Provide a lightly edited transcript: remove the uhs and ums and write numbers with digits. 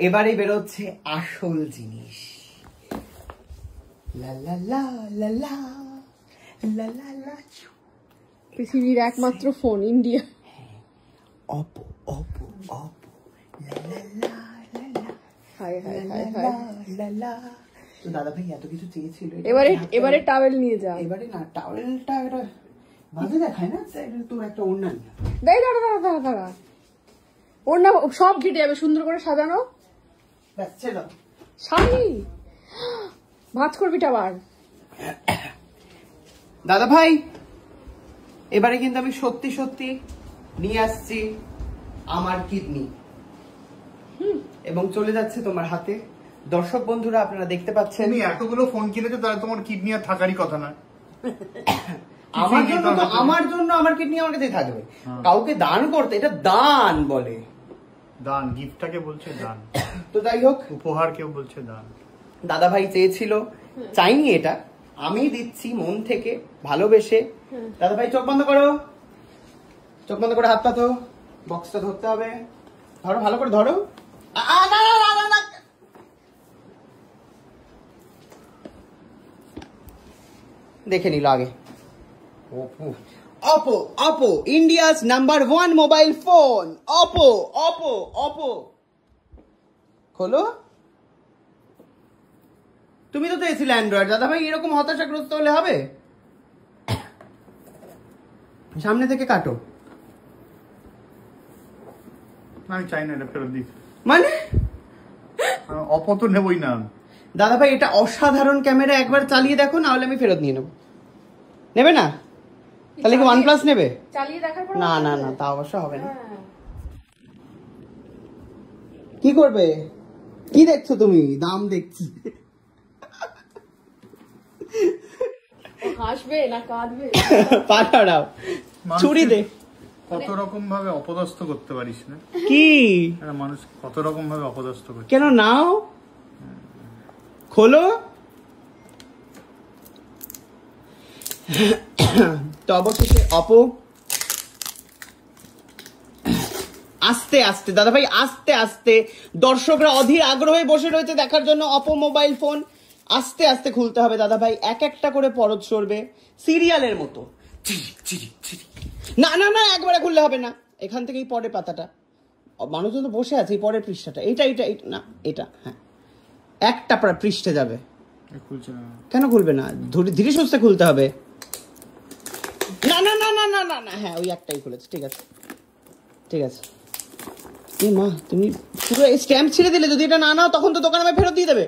এবারে বেরোচ্ছে আসল জিনিস। লা লা লা লা লা লা লা লা। পৃথিবীর একমাত্র phone India. Oppo Oppo Oppo লা লা লা লা লা। হাই হাই হাই হাই লা লা। তো দাদা ভাই এত কিছু চেয়েছিল, এবারে টাওয়েল নিয়ে যা। এবারে না, টাওয়েলটা এটা বাজে দেখায় না, তোর একটা ওড়না নিয়ে দেই। দাঁড়া ওড়না সব ঘেটে যাবে, সুন্দর করে সাজানো। ব্যাস ছিল শাড়ি ভাঁজ করবি টাবার। দাদা ভাই এবারে কিন্তু আমি সত্যি সত্যি নিয়ে আসছি আমার কিডনি, এবং চলে যাচ্ছে তোমার হাতে। দর্শক বন্ধুরা আপনারা দেখতে পাচ্ছেন, তুমি এতগুলো ফোন কিনেছো, তাহলে তোমার কিডনি আর থাকারই কথা না। আমার জন্য আমার কিডনি আমার কাছে থাকবে। কাউকে দান করতে, এটা দান বলে। দান, গিফটটাকে বলছে দান। তো যাই হোক, উপহার কেউ বলছে দান। দাদা ভাই চেয়েছিল, চাইনি, এটা আমি দিচ্ছি মন থেকে ভালোবেসে। দাদা ভাই চোখ বন্ধ করো, চোখ বন্ধ করে হাত পাতো, বক্সটা ধরতে হবে। ধরো, ভালো করে ধরো। দেখে নিল আগে। Oppo, Oppo, India's #1 mobile phone. Oppo, Oppo, Oppo. খোলো। তুমি তো চেয়েছিলে অ্যান্ড্রয়েড, দাদা ভাই এরকম হতাশাগ্রস্ত হলে হবে? সামনে থেকে কাটো। আমি চাই না এটা ফেরত দিই। মানে অপো তো নেবই না। দাদা ভাই এটা অসাধারণ ক্যামেরা, একবার চালিয়ে দেখো, না হলে আমি ফেরত নিয়ে নেবো। নেবে না? তাহলে কি OnePlus নেবে? চালিয়ে দেখার পর না না না, তা অবশ্য হবে না। কি করবে? কি দেখছো তুমি? দাম দেখছি। হাসবে না কাঁদবে? পাঠাও, ছুরি দে। কত রকম ভাবে অপদস্থ করতে পারিস না? কি মানুষ কত রকম ভাবে অপদস্থ করছে। কেন নাও, খোলো। তো অবশেষে অপো, আস্তে আস্তে দাদা ভাই, আস্তে আস্তে। দর্শকরা অধীর আগ্রহে বসে রয়েছে দেখার জন্য অপো মোবাইল ফোন। আস্তে আস্তে খুলতে হবে দাদা ভাই, এক একটা করে পরত সরবে সিরিয়ালের মতো। না না না, একবারে খুললে হবে না, এখান থেকেই পরে পাতাটা। মানুষজন তো বসে আছে, এই পরের পৃষ্ঠাটা, এটা এটা না, এটা হ্যাঁ, একটা পৃষ্ঠে যাবে। কেন খুলবে না? ধীরে সুস্থে খুলতে হবে। না না না না না না না, হ্যাঁ ওই একটাই খুলেছে, ঠিক আছে ঠিক আছে। এই মা, তুমি পুরো স্ট্যাম্প ছিঁড়ে দিলে, যদি এটা না নাও তখন তো দোকানে ফেরত দিয়ে দেবে।